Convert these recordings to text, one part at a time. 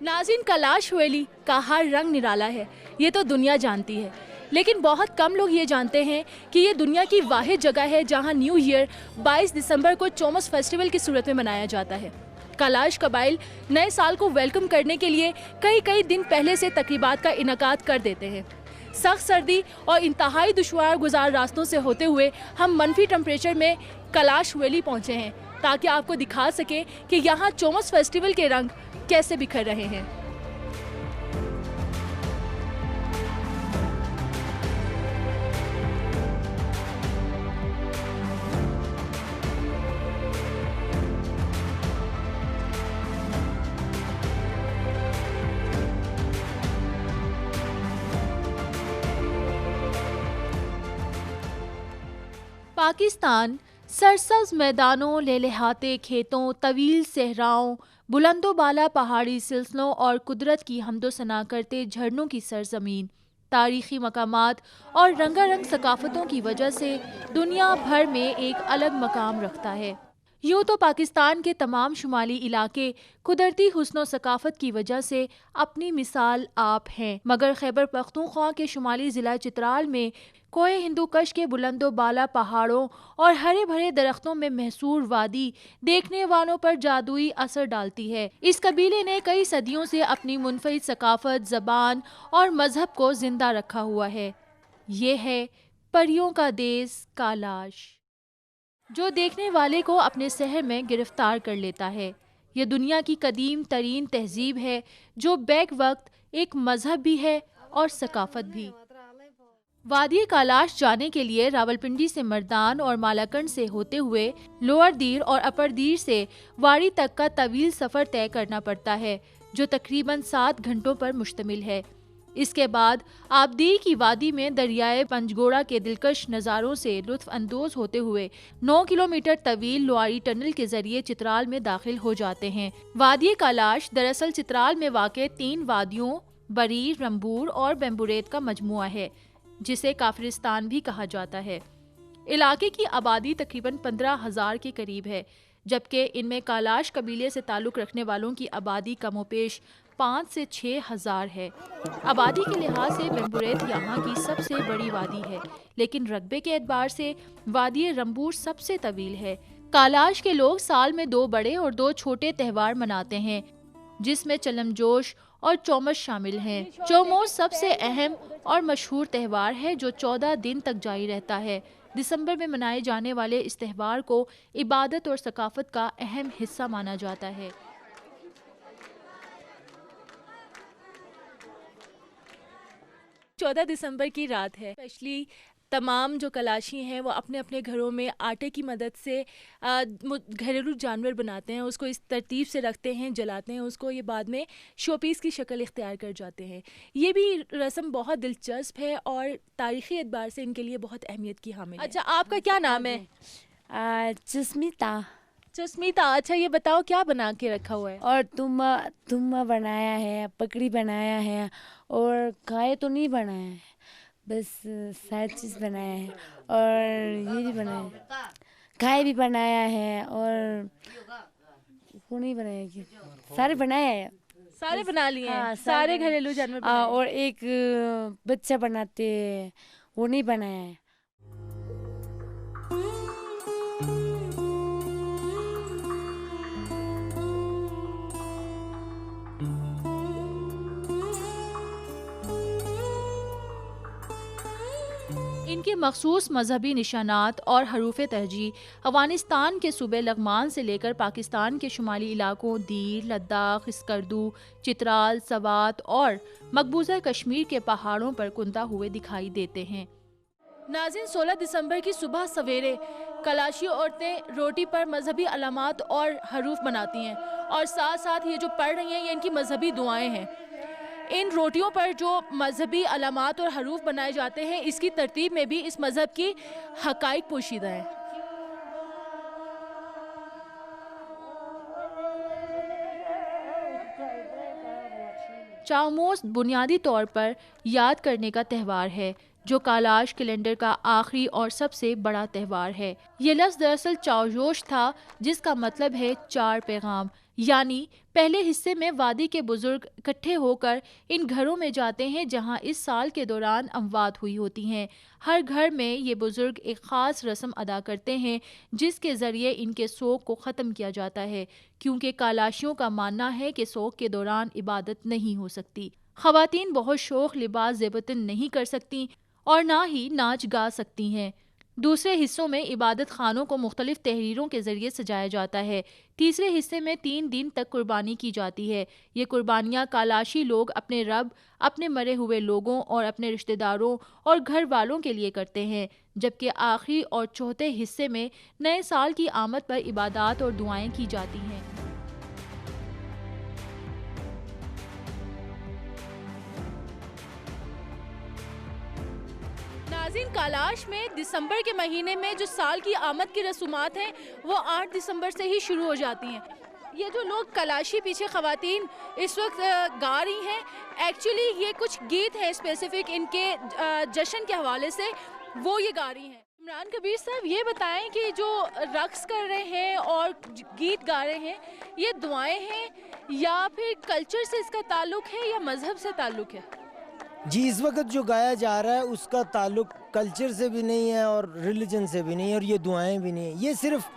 ناظرین، کیلاش ویلی کا ہر رنگ نرالا ہے، یہ تو دنیا جانتی ہے، لیکن بہت کم لوگ یہ جانتے ہیں کہ یہ دنیا کی واحد جگہ ہے جہاں نیو ایئر 22 دسمبر کو چومس فیسٹیول کی صورت میں منایا جاتا ہے۔ کیلاش قبائل نئے سال کو ویلکم کرنے کے لیے کئی دن پہلے سے تقریبات کا انعقاد کر دیتے ہیں۔ سخت سردی اور انتہائی دشوار گزار راستوں سے ہوتے ہوئے ہم منفی ٹمپریچر میں کیلاش ویلی پہنچے ہیں تاکہ آپ کو دکھا سکیں کہ یہاں چومس فیسٹیول کے رنگ کیسے بکھر رہے ہیں۔ پاکستان سرسبز میدانوں، لہلہاتے کھیتوں، طویل صحراؤں، بلند و بالا پہاڑی سلسلوں اور قدرت کی حمد و ثنا کرتے جھرنوں کی سرزمین، تاریخی مقامات اور رنگا رنگ ثقافتوں کی وجہ سے دنیا بھر میں ایک الگ مقام رکھتا ہے۔ یوں تو پاکستان کے تمام شمالی علاقے قدرتی حسن و ثقافت کی وجہ سے اپنی مثال آپ ہیں، مگر خیبر پختونخوا کے شمالی ضلع چترال میں کوہ ہندو کش کے بلند و بالا پہاڑوں اور ہرے بھرے درختوں میں محصور وادی دیکھنے والوں پر جادوئی اثر ڈالتی ہے۔ اس قبیلے نے کئی صدیوں سے اپنی منفرد ثقافت، زبان اور مذہب کو زندہ رکھا ہوا ہے۔ یہ ہے پریوں کا دیس کیلاش، جو دیکھنے والے کو اپنے سحر میں گرفتار کر لیتا ہے۔ یہ دنیا کی قدیم ترین تہذیب ہے جو بیک وقت ایک مذہب بھی ہے اور ثقافت بھی۔ وادی کیلاش جانے کے لیے راولپنڈی سے مردان اور مالاکنڈ سے ہوتے ہوئے لوور دیر اور اپر دیر سے واڑی تک کا طویل سفر طے کرنا پڑتا ہے جو تقریباً 7 گھنٹوں پر مشتمل ہے۔ اس کے بعد آپ دیر کی وادی میں دریائے پنجگوڑا کے دلکش نظاروں سے لطف اندوز ہوتے ہوئے 9 کلومیٹر طویل لواری ٹنل کے ذریعے چترال میں داخل ہو جاتے ہیں۔ وادی کیلاش دراصل چترال میں واقع 3 وادیوں بریر، رمبور اور بیمبوریت کا مجموعہ ہے جسے کافرستان بھی کہا جاتا ہے۔ علاقے کی آبادی تقریباً 15,000 کے قریب ہے، جبکہ ان میں کیلاش قبیلے سے تعلق رکھنے والوں کی آبادی کم و بیش 5 سے 6 ہزار ہے۔ آبادی کے لحاظ سے بیمبوریت یہاں کی سب سے بڑی وادی ہے، لیکن رقبے کے اعتبار سے وادی رمبور سب سے طویل ہے۔ کیلاش کے لوگ سال میں 2 بڑے اور 2 چھوٹے تہوار مناتے ہیں جس میں چلم جوش اور چومس شامل ہیں۔ چوموس سب سے اہم اور مشہور تہوار ہے جو 14 دن تک جاری رہتا ہے۔ دسمبر میں منائے جانے والے اس تہوار کو عبادت اور ثقافت کا اہم حصہ مانا جاتا ہے۔ 14 دسمبر کی رات ہے، اسپیشلی تمام جو کیلاشی ہیں وہ اپنے اپنے گھروں میں آٹے کی مدد سے گھریلو جانور بناتے ہیں، اس کو اس ترتیب سے رکھتے ہیں، جلاتے ہیں اس کو، یہ بعد میں شو پیس کی شکل اختیار کر جاتے ہیں۔ یہ بھی رسم بہت دلچسپ ہے اور تاریخی اعتبار سے ان کے لیے بہت اہمیت کی حامل ہے۔ اچھا، آپ کا کیا نام ہے؟ چسمیتا۔ چسمیتا، اچھا یہ بتاؤ کیا بنا کے رکھا ہوا ہے؟ اور تما بنایا ہے، پکڑی بنایا ہے اور گائے تو نہیں بنایا ہے، بس ساری چیز بنایا ہے، اور یہ بھی بنایا ہے، گائے بھی بنایا ہے، اور وہ نہیں بنایا کہ سارے بنایا ہے، سارے بنا لیے ہیں، سارے گھریلو جانور بنائے ہیں۔ اور ایک بچہ بناتے وہ نہیں بنایا ہے۔ ان کے مخصوص مذہبی نشانات اور حروف تہجی افغانستان کے صوبے لغمان سے لے کر پاکستان کے شمالی علاقوں دیر، لداخ، اسکردو، چترال، سوات اور مقبوضہ کشمیر کے پہاڑوں پر کنتا ہوئے دکھائی دیتے ہیں۔ ناظرین، 16 دسمبر کی صبح سویرے کیلاشی عورتیں روٹی پر مذہبی علامات اور حروف بناتی ہیں، اور ساتھ ساتھ یہ جو پڑھ رہی ہیں یہ ان کی مذہبی دعائیں ہیں۔ ان روٹیوں پر جو مذہبی علامات اور حروف بنائے جاتے ہیں، اس کی ترتیب میں بھی اس مذہب کی حقائق پوشیدہ ہیں۔ چاؤموس بنیادی طور پر یاد کرنے کا تہوار ہے جو کیلاش کیلنڈر کا آخری اور سب سے بڑا تہوار ہے۔ یہ لفظ دراصل چاؤجوش تھا جس کا مطلب ہے 4 پیغام، یعنی پہلے حصے میں وادی کے بزرگ اکٹھے ہو کر ان گھروں میں جاتے ہیں جہاں اس سال کے دوران اموات ہوئی ہوتی ہیں۔ ہر گھر میں یہ بزرگ ایک خاص رسم ادا کرتے ہیں جس کے ذریعے ان کے سوگ کو ختم کیا جاتا ہے، کیونکہ کالاشیوں کا ماننا ہے کہ سوگ کے دوران عبادت نہیں ہو سکتی۔ خواتین بہت شوق لباس زیبتن نہیں کر سکتی اور نہ ہی ناچ گا سکتی ہیں۔ دوسرے حصوں میں عبادت خانوں کو مختلف تحریروں کے ذریعے سجایا جاتا ہے۔ تیسرے حصے میں 3 دن تک قربانی کی جاتی ہے۔ یہ قربانیاں کالاشی لوگ اپنے رب، اپنے مرے ہوئے لوگوں اور اپنے رشتہ داروں اور گھر والوں کے لیے کرتے ہیں، جبکہ آخری اور چوتھے حصے میں نئے سال کی آمد پر عبادات اور دعائیں کی جاتی ہیں۔ ناظرین، کالاش میں دسمبر کے مہینے میں جو سال کی آمد کی رسومات ہیں وہ 8 دسمبر سے ہی شروع ہو جاتی ہیں۔ یہ جو لوگ کلاشی پیچھے خواتین اس وقت گا رہی ہیں، ایکچولی یہ کچھ گیت ہیں اسپیسیفک ان کے جشن کے حوالے سے، وہ یہ گا رہی ہیں۔ عمران کبیر صاحب، یہ بتائیں کہ جو رقص کر رہے ہیں اور گیت گا رہے ہیں، یہ دعائیں ہیں یا پھر کلچر سے اس کا تعلق ہے یا مذہب سے تعلق ہے؟ جی، اس وقت جو گایا جا رہا ہے اس کا تعلق کلچر سے بھی نہیں ہے اور ریلیجن سے بھی نہیں ہے، اور یہ دعائیں بھی نہیں ہیں۔ یہ صرف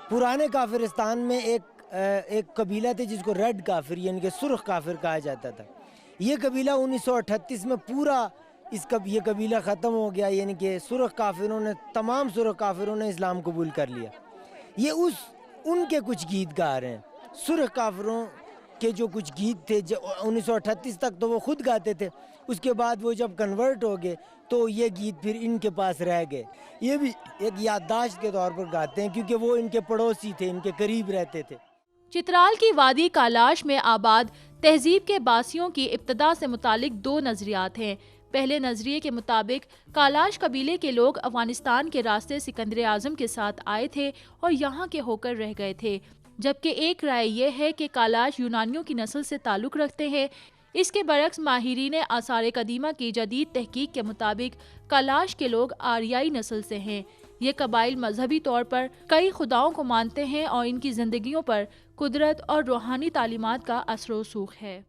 پرانے کافرستان میں ایک قبیلہ تھے جس کو ریڈ کافر یعنی کہ سرخ کافر کہا جاتا تھا۔ یہ قبیلہ 1938 میں پورا یہ قبیلہ ختم ہو گیا، یعنی کہ تمام سرخ کافروں نے اسلام قبول کر لیا۔ یہ ان کے کچھ گیت گا رہے ہیں، سرخ کافروں کے جو کچھ گیت تھے 1938 تک تو وہ خود گاتے تھے، اس کے بعد وہ جب کنورٹ ہو گئے تو یہ گیت پھر ان کے پاس رہ گئے۔ یہ بھی ایک یادداشت کے طور پر گاتے ہیں کیونکہ وہ ان کے پڑوسی تھے، ان کے قریب رہتے تھے۔ چترال کی وادی کالاش میں آباد تہذیب کے باسیوں کی ابتدا سے متعلق 2 نظریات ہیں۔ پہلے نظریے کے مطابق کالاش قبیلے کے لوگ افغانستان کے راستے سکندر اعظم کے ساتھ آئے تھے اور یہاں کے ہو کر رہ گئے تھے، جبکہ ایک رائے یہ ہے کہ کالاش یونانیوں کی نسل سے تعلق رکھتے ہیں۔ اس کے برعکس ماہرین آثار قدیمہ کی جدید تحقیق کے مطابق کالاش کے لوگ آریائی نسل سے ہیں۔ یہ قبائل مذہبی طور پر کئی خداؤں کو مانتے ہیں اور ان کی زندگیوں پر قدرت اور روحانی تعلیمات کا اثر و رسوخ ہے۔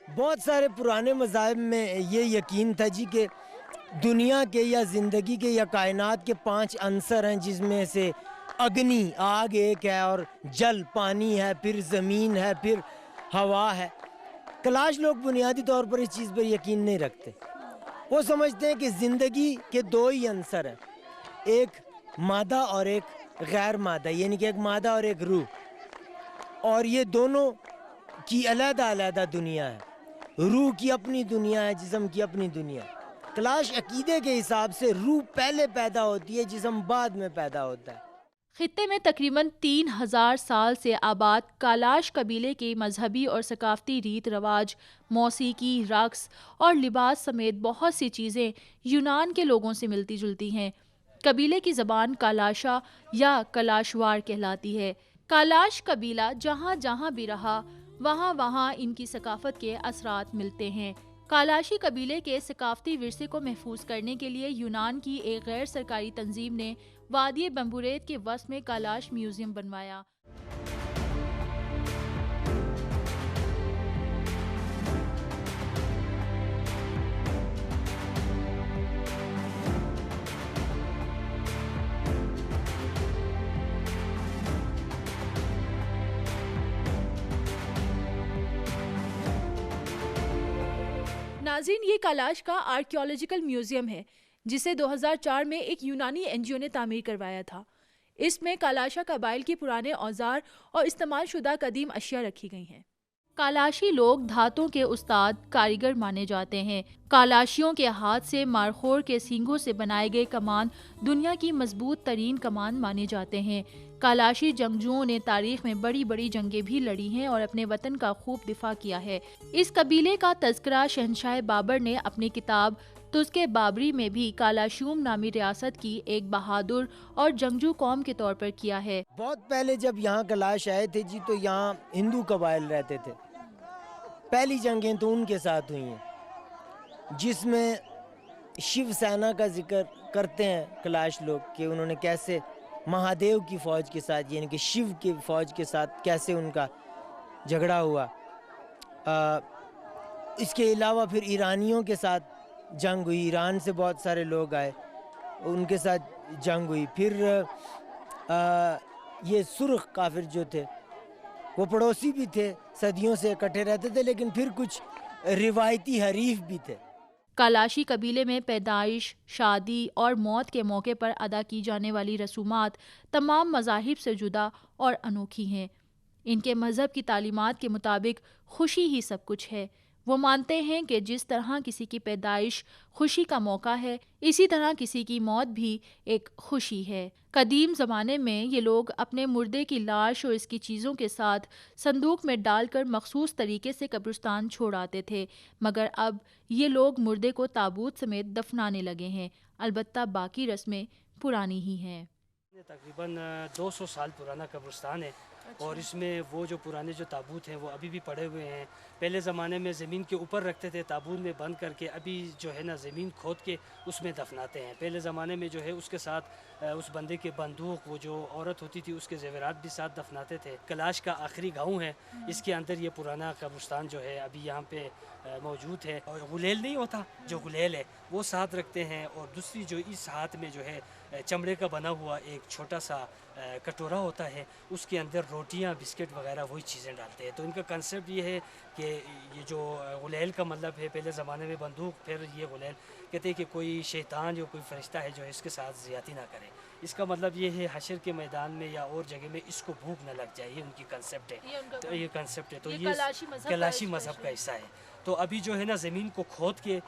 بہت سارے پرانے مذاہب میں یہ یقین تھا جی کہ دنیا کے یا زندگی کے یا کائنات کے 5 عنصر ہیں، جس میں سے اگنی آگ ایک ہے، اور جل پانی ہے، پھر زمین ہے، پھر ہوا ہے۔ کلاش لوگ بنیادی طور پر اس چیز پر یقین نہیں رکھتے۔ وہ سمجھتے ہیں کہ زندگی کے 2 ہی عنصر ہیں، ایک مادہ اور ایک غیر مادہ، یعنی کہ ایک مادہ اور ایک روح، اور یہ دونوں کی علیحدہ علیحدہ دنیا ہے۔ روح کی اپنی دنیا ہے، جسم کی اپنی دنیا۔ کلاش عقیدے کے حساب سے روح پہلے پیدا ہوتی ہے، جسم بعد میں پیدا ہوتا ہے۔ خطے میں تقریباً 3000 سال سے آباد کالاش قبیلے کی مذہبی اور ثقافتی ریت رواج، موسیقی، رقص اور لباس سمیت بہت سی چیزیں یونان کے لوگوں سے ملتی جلتی ہیں۔ قبیلے کی زبان کالاشا یا کلاشوار کہلاتی ہے۔ کالاش قبیلہ جہاں جہاں بھی رہا وہاں وہاں ان کی ثقافت کے اثرات ملتے ہیں۔ کالاشی قبیلے کے ثقافتی ورثے کو محفوظ کرنے کے لیے یونان کی ایک غیر سرکاری تنظیم نے وادی بمبوریت کے وسط میں کالاش میوزیم بنوایا۔ ناظرین، یہ کالاش کا آرکیولوجیکل میوزیم ہے جسے 2004 میں ایک یونانی NGO نے تعمیر کروایا تھا۔ اس میں کالاشا قبائل کی پرانے اوزار اور استعمال شدہ قدیم اشیاء رکھی گئی ہیں۔ کالاشی لوگ دھاتوں کے استاد کاریگر مانے جاتے ہیں۔ کالاشیوں کے ہاتھ سے مارخور کے سینگوں سے بنائے گئے کمان دنیا کی مضبوط ترین کمان مانے جاتے ہیں۔ کالاشی جنگجوؤں نے تاریخ میں بڑی بڑی جنگیں بھی لڑی ہیں اور اپنے وطن کا خوب دفاع کیا ہے۔ اس قبیلے کا تذکرہ شہنشاہ بابر نے اپنی کتاب تذکرہ بابری میں بھی کالاشیوم نامی ریاست کی ایک بہادر اور جنگجو قوم کے طور پر کیا ہے۔ بہت پہلے جب یہاں کلاش آئے تھے جی تو یہاں ہندو قبائل رہتے تھے۔ پہلی جنگیں تو ان کے ساتھ ہوئی ہیں، جس میں شیو سینا کا ذکر کرتے ہیں کلاش لوگ کہ انہوں نے کیسے مہادیو کی فوج کے ساتھ یعنی کہ شیو کی فوج کے ساتھ کیسے ان کا جھگڑا ہوا. اس کے علاوہ پھر ایرانیوں کے ساتھ جنگ ہوئی, ایران سے بہت سارے لوگ آئے, ان کے ساتھ جنگ ہوئی. پھر یہ سرخ کافر جو تھے وہ پڑوسی بھی تھے, صدیوں سے اکٹھے رہتے تھے, لیکن پھر کچھ روایتی حریف بھی تھے. کالاشی قبیلے میں پیدائش، شادی اور موت کے موقع پر ادا کی جانے والی رسومات تمام مذاہب سے جدا اور انوکھی ہیں. ان کے مذہب کی تعلیمات کے مطابق خوشی ہی سب کچھ ہے. وہ مانتے ہیں کہ جس طرح کسی کی پیدائش خوشی کا موقع ہے، اسی طرح کسی کی موت بھی ایک خوشی ہے. قدیم زمانے میں یہ لوگ اپنے مردے کی لاش اور اس کی چیزوں کے ساتھ صندوق میں ڈال کر مخصوص طریقے سے قبرستان چھوڑ آتے تھے، مگر اب یہ لوگ مردے کو تابوت سمیت دفنانے لگے ہیں. البتہ باقی رسمیں پرانی ہی ہیں. تقریباً 200 سال پرانا قبرستان ہے، اور اس میں وہ جو پرانے جو تابوت ہیں وہ ابھی بھی پڑے ہوئے ہیں. پہلے زمانے میں زمین کے اوپر رکھتے تھے، تابوت میں بند کر کے. ابھی جو ہے نا زمین کھود کے اس میں دفناتے ہیں. پہلے زمانے میں جو ہے اس کے ساتھ اس بندے کے بندوق، وہ جو عورت ہوتی تھی اس کے زیورات بھی ساتھ دفناتے تھے. کلاش کا آخری گاؤں ہے، اس کے اندر یہ پرانا قبرستان جو ہے ابھی یہاں پہ موجود ہے. اور غلیل نہیں ہوتا، جو غلیل ہے وہ ساتھ رکھتے ہیں. اور دوسری جو اس ہاتھ میں جو ہے چمڑے کا بنا ہوا ایک چھوٹا سا کٹورا ہوتا ہے، اس کے اندر روٹیاں، بسکٹ وغیرہ وہی چیزیں ڈالتے ہیں. تو ان کا کنسیپٹ یہ ہے کہ یہ جو غلیل کا مطلب ہے، پہلے زمانے میں بندوق، پھر یہ غلیل کہتے ہیں کہ کوئی شیطان یا کوئی فرشتہ ہے جو اس کے ساتھ زیادتی نہ کرے. اس کا مطلب یہ ہے حشر کے میدان میں یا اور جگہ میں اس کو بھوک نہ لگ جائے. یہ ان کی کنسیپٹ ہے. تو یہ کنسیپٹ ہے، تو یہ کلاشی مذہب کا حصہ ہے. تو ابھی جو ہے نا زمین کو کھود کے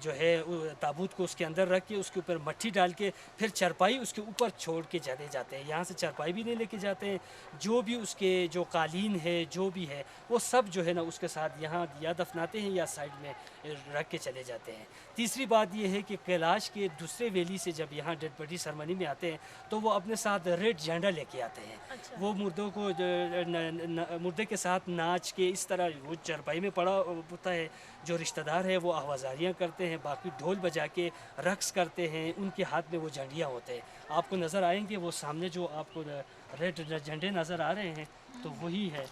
جو ہے تابوت کو اس کے اندر رکھ کے اس کے اوپر مٹی ڈال کے پھر چرپائی اس کے اوپر چھوڑ کے چلے جاتے ہیں. یہاں سے چرپائی بھی نہیں لے کے جاتے ہیں. جو بھی اس کے جو قالین ہے جو بھی ہے وہ سب جو ہے نا اس کے ساتھ یہاں یا دفناتے ہیں یا سائڈ میں رکھ کے چلے جاتے ہیں. تیسری بات یہ ہے کہ کیلاش کے دوسرے ویلی سے جب یہاں ڈیڈ باڈی سرمنی میں آتے ہیں تو وہ اپنے ساتھ ریڈ جھنڈا لے کے آتے ہیں. وہ مردوں کو مردے کے ساتھ ناچ کے اس طرح وہ چرپائی میں پڑا ہوتا ہے. جو رشتہ دار ہے وہ آوازاریاں کرتے ہیں، باقی ڈھول بجا کے رقص کرتے ہیں. ان کے ہاتھ میں وہ جھنڈیاں ہوتے ہیں. آپ کو نظر آئیں گے وہ سامنے جو آپ کو ریڈ جھنڈے نظر آ رہے ہیں تو وہی ہے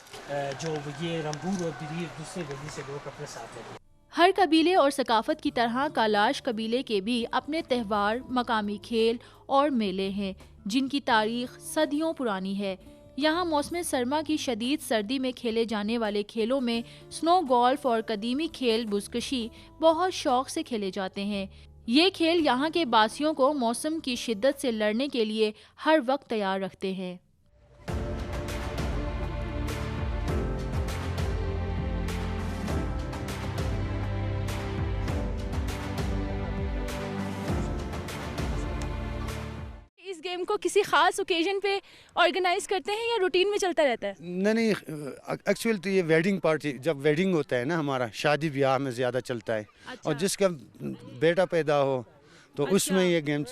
جو یہ رمبور اور بریر دوسرے ویلی سے لوگ اپنے ساتھ ہیں. ہر قبیلے اور ثقافت کی طرح کالاش قبیلے کے بھی اپنے تہوار، مقامی کھیل اور میلے ہیں جن کی تاریخ صدیوں پرانی ہے. یہاں موسم سرما کی شدید سردی میں کھیلے جانے والے کھیلوں میں سنو گولف اور قدیمی کھیل بزکشی بہت شوق سے کھیلے جاتے ہیں. یہ کھیل یہاں کے باسیوں کو موسم کی شدت سے لڑنے کے لیے ہر وقت تیار رکھتے ہیں. اس گیم کو کسی خاص اوکیزن پہ آرگنائز کرتے ہیں یا روٹین میں چلتا رہتا ہے؟ نہیں، ایکچوئل تو یہ ویڈنگ پارٹی، جب ویڈنگ ہوتا ہے نا ہمارا، شادی بیاہ میں زیادہ چلتا ہے. اور جس کا بیٹا پیدا ہو تو اس میں یہ گیم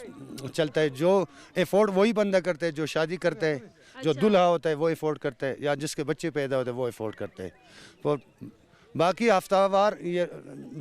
چلتا ہے. جو افورڈ وہی بندہ کرتا ہے جو شادی کرتا ہے. جو دلہا ہوتا ہے وہ افورڈ کرتا ہے، یا جس کے بچے پیدا ہوتے ہیں وہ افورڈ کرتا ہے. اور باقی ہفتہ وار یہ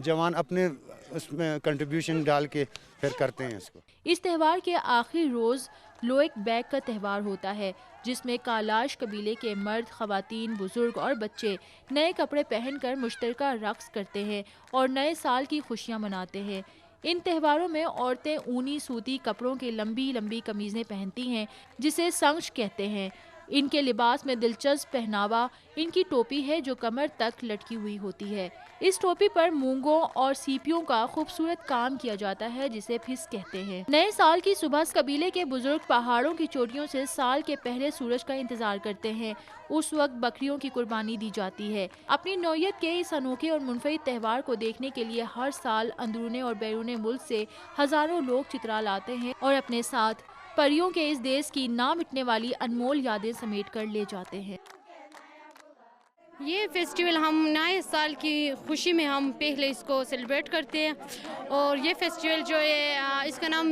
جوان اپنے اس میں کنٹریبیوشن ڈال کے پھر کرتے ہیں اس کو. اس تہوار کے آخری روز لوئک بیگ کا تہوار ہوتا ہے جس میں کالاش قبیلے کے مرد، خواتین، بزرگ اور بچے نئے کپڑے پہن کر مشترکہ رقص کرتے ہیں اور نئے سال کی خوشیاں مناتے ہیں. ان تہواروں میں عورتیں اونی سوتی کپڑوں کے لمبی لمبی قمیضیں پہنتی ہیں جسے سنگش کہتے ہیں. ان کے لباس میں دلچسپ پہناوا ان کی ٹوپی ہے جو کمر تک لٹکی ہوئی ہوتی ہے. اس ٹوپی پر مونگوں اور سیپیوں کا خوبصورت کام کیا جاتا ہے جسے پھس کہتے ہیں. نئے سال کی صبح قبیلے کے بزرگ پہاڑوں کی چوٹیوں سے سال کے پہلے سورج کا انتظار کرتے ہیں. اس وقت بکریوں کی قربانی دی جاتی ہے. اپنی نوعیت کے اس انوکھے اور منفرد تہوار کو دیکھنے کے لیے ہر سال اندرون اور بیرون ملک سے ہزاروں لوگ چترال آتے ہیں اور اپنے ساتھ پریوں کے اس دیش کی نہ مٹنے والی انمول یادیں سمیٹ کر لے جاتے ہیں. یہ فیسٹیول ہم نئے سال کی خوشی میں ہم پہلے اس کو سیلیبریٹ کرتے ہیں. اور یہ فیسٹیول جو ہے اس کا نام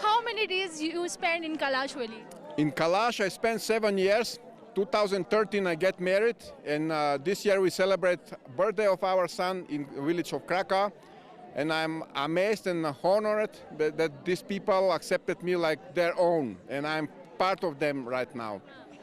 How many days you spend in Kalash Valley? In Kalash, I spent 7 years. 2013, I get married, and this year we celebrate birthday of our son in the village of Krakow. And I'm amazed and honored that these people accepted me like their own, and I'm part of them right now.